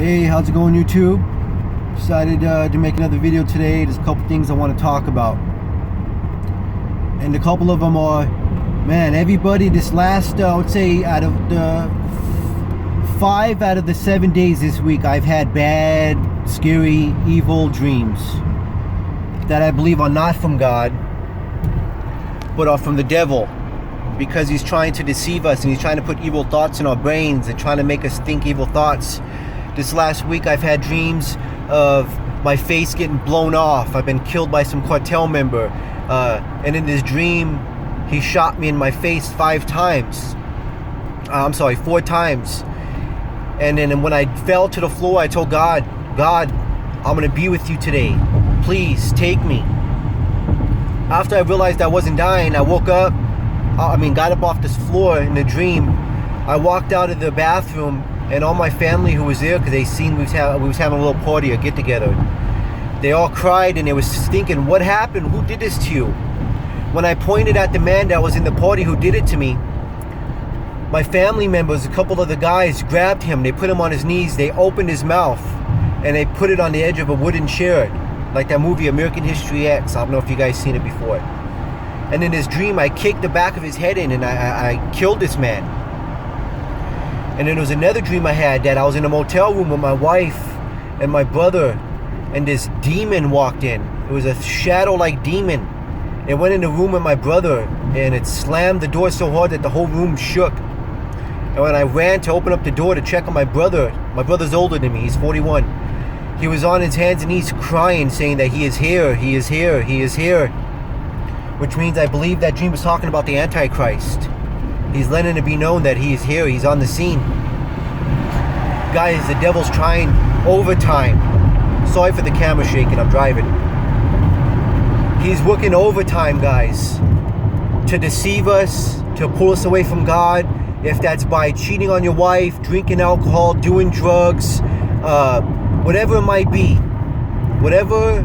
Hey, how's it going, YouTube? Decided to make another video today. There's a couple things I want to talk about, and a couple of them are, man, everybody this last I would say out of the 5 out of the 7 days this week, I've had bad, scary, evil dreams that I believe are not from God but are from the devil, because he's trying to deceive us and he's trying to put evil thoughts in our brains and trying to make us think evil thoughts. This last week I've had dreams of my face getting blown off. I've been killed by some cartel member, and in this dream he shot me in my face 4 times. And then when I fell to the floor, I told God, I'm gonna be with you today, please take me. After I realized I wasn't dying, I woke up, got up off this floor in the dream. I walked out of the bathroom, and all my family who was there, because they seen we was having a little party, a get together, they all cried and they was thinking, what happened? Who did this to you? When I pointed at the man that was in the party who did it to me, my family members, a couple of the guys, grabbed him. They put him on his knees. They opened his mouth and they put it on the edge of a wooden chair, like that movie American History X. I don't know if you guys seen it before. And in this dream, I kicked the back of his head in and I killed this man. And then there was another dream I had that I was in a motel room with my wife and my brother, and this demon walked in. It was a shadow-like demon. It went in the room with my brother and it slammed the door so hard that the whole room shook. And when I ran to open up the door to check on my brother's older than me, he's 41. He was on his hands and knees crying, saying that he is here, he is here, he is here. Which means I believe that dream was talking about the Antichrist. He's letting it be known that he is here, he's on the scene. Guys, the devil's trying overtime. Sorry for the camera shaking, I'm driving. He's working overtime, guys, to deceive us, to pull us away from God. If that's by cheating on your wife, drinking alcohol, doing drugs, whatever it might be, whatever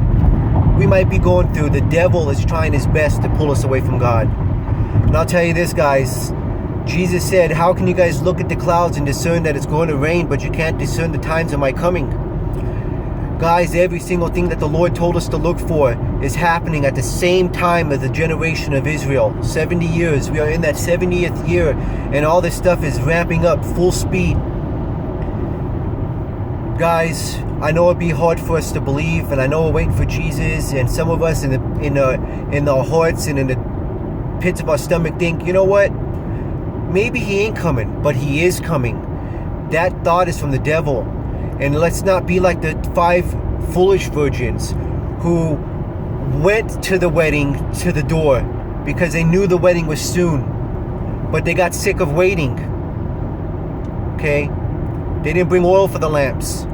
we might be going through, the devil is trying his best to pull us away from God. And I'll tell you this, guys, Jesus said, how can you guys look at the clouds and discern that it's going to rain, but you can't discern the times of my coming? Guys, every single thing that the Lord told us to look for is happening at the same time as the generation of Israel. 70 years. We are in that 70th year, and all this stuff is ramping up full speed. Guys, I know it'd be hard for us to believe, and I know we're waiting for Jesus, and some of us in our hearts and in the pits of our stomach think, you know what? Maybe he ain't coming, but he is coming. That thought is from the devil. And let's not be like the 5 foolish virgins who went to the wedding, to the door, because they knew the wedding was soon, but they got sick of waiting. Okay? They didn't bring oil for the lamps,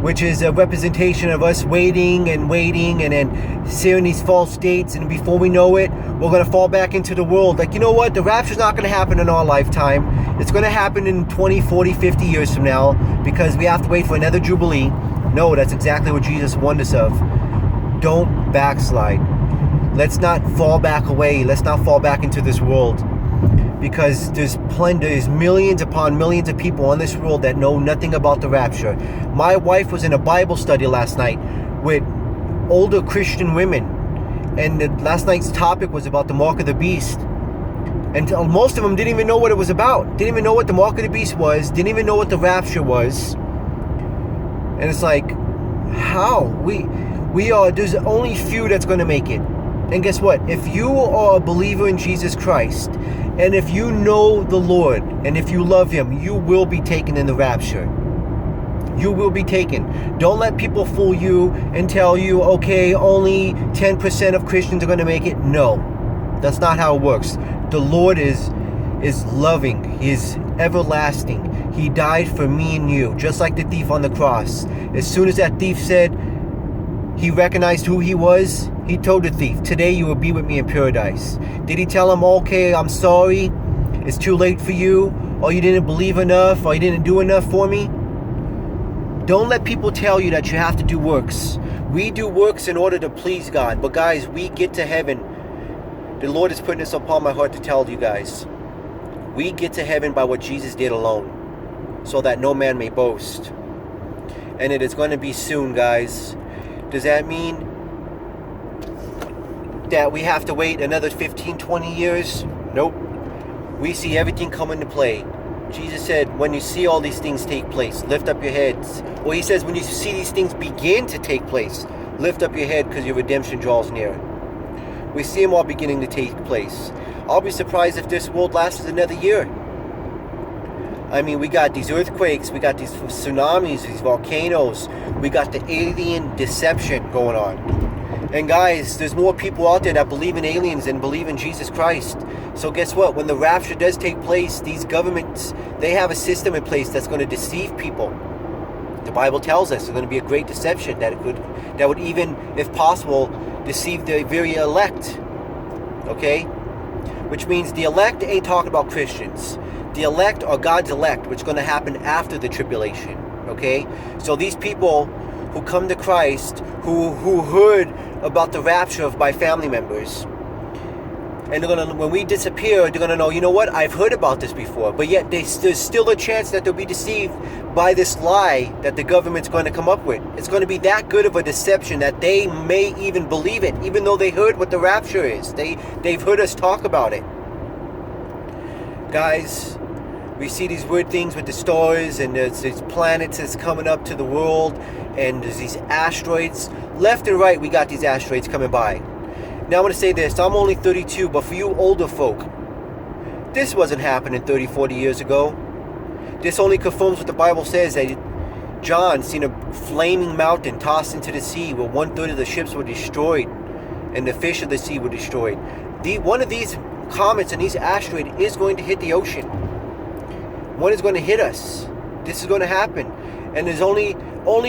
which is a representation of us waiting and then seeing these false dates, and before we know it, we're going to fall back into the world. Like, you know what? The rapture's not going to happen in our lifetime. It's going to happen in 20, 40, 50 years from now, because we have to wait for another Jubilee. No, that's exactly what Jesus warned us of. Don't backslide. Let's not fall back away. Let's not fall back into this world, because there's millions upon millions of people on this world that know nothing about the rapture. My wife was in a Bible study last night with older Christian women, and last night's topic was about the mark of the beast. And most of them didn't even know what it was about. Didn't even know what the mark of the beast was. Didn't even know what the rapture was. And it's like, how? We are, there's only few that's going to make it. And guess what? If you are a believer in Jesus Christ, and if you know the Lord, and if you love him, you will be taken in the rapture. You will be taken. Don't let people fool you and tell you, okay, only 10% of Christians are going to make it. No, that's not how it works. The Lord is loving. He is everlasting. He died for me and you, just like the thief on the cross. As soon as that thief said he recognized who he was, he told the thief, today you will be with me in paradise. Did he tell him, okay, I'm sorry, it's too late for you, or you didn't believe enough, or you didn't do enough for me? Don't let people tell you that you have to do works. We do works in order to please God. But guys, we get to heaven. The Lord is putting this upon my heart to tell you guys. We get to heaven by what Jesus did alone, so that no man may boast. and it is going to be soon, guys. Does that mean that we have to wait another 15, 20 years? Nope. We see everything come into play. Jesus said, when you see all these things take place, lift up your heads. Well, he says, when you see these things begin to take place, lift up your head because your redemption draws near. We see them all beginning to take place. I'll be surprised if this world lasts another year. I mean, we got these earthquakes, we got these tsunamis, these volcanoes, we got the alien deception going on. And guys, there's more people out there that believe in aliens than believe in Jesus Christ. So guess what? When the rapture does take place, these governments, they have a system in place that's going to deceive people. The Bible tells us there's going to be a great deception that would even, if possible, deceive the very elect. Okay? Which means the elect ain't talking about Christians. The elect are God's elect, which is going to happen after the tribulation. Okay? So these people who come to Christ, who heard about the rapture by family members, and they're gonna, when we disappear, they're gonna know, you know what, I've heard about this before, but yet there's still a chance that they'll be deceived by this lie that the government's going to come up with. It's going to be that good of a deception that they may even believe it, even though they heard what the rapture is. They've heard us talk about it. Guys, we see these weird things with the stars, and there's these planets that's coming up to the world, and there's these asteroids. Left and right, we got these asteroids coming by. Now I want to say this, I'm only 32, but for you older folk, this wasn't happening 30, 40 years ago. This only confirms what the Bible says, that John seen a flaming mountain tossed into the sea where 1/3 of the ships were destroyed and the fish of the sea were destroyed. One of these comets and these asteroids is going to hit the ocean. One is going to hit us. This is going to happen. And there's only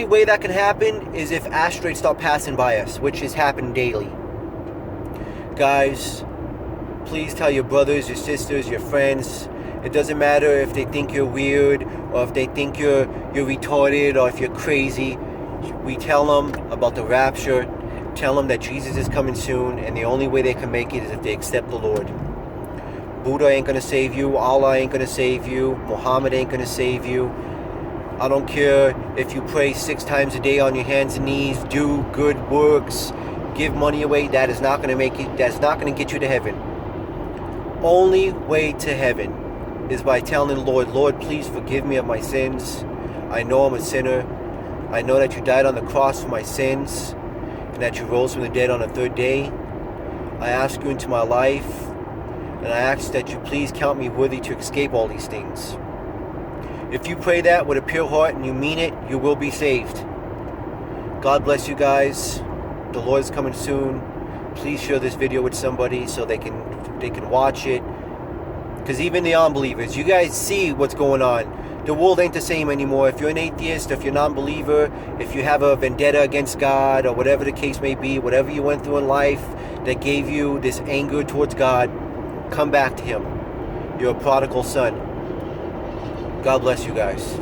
way that can happen is if asteroids start passing by us, which is happening daily. Guys, please tell your brothers, your sisters, your friends. It doesn't matter if they think you're weird, or if they think you're retarded, or if you're crazy. We tell them about the rapture. Tell them that Jesus is coming soon, and the only way they can make it is if they accept the Lord. Buddha ain't going to save you. Allah ain't going to save you. Muhammad ain't going to save you. I don't care if you pray 6 times a day on your hands and knees, do good works, give money away. That is not going to make it. That's not going to get you to heaven. Only way to heaven is by telling the Lord, Lord, please forgive me of my sins. I know I'm a sinner. I know that you died on the cross for my sins, and that you rose from the dead on the 3rd day. I ask you into my life, and I ask that you please count me worthy to escape all these things. If you pray that with a pure heart and you mean it, you will be saved. God bless you guys. The Lord is coming soon. Please share this video with somebody so they can watch it. Because even the unbelievers, you guys see what's going on. The world ain't the same anymore. If you're an atheist, if you're a non-believer, if you have a vendetta against God, or whatever the case may be, whatever you went through in life that gave you this anger towards God, come back to Him. You're a prodigal son. God bless you guys.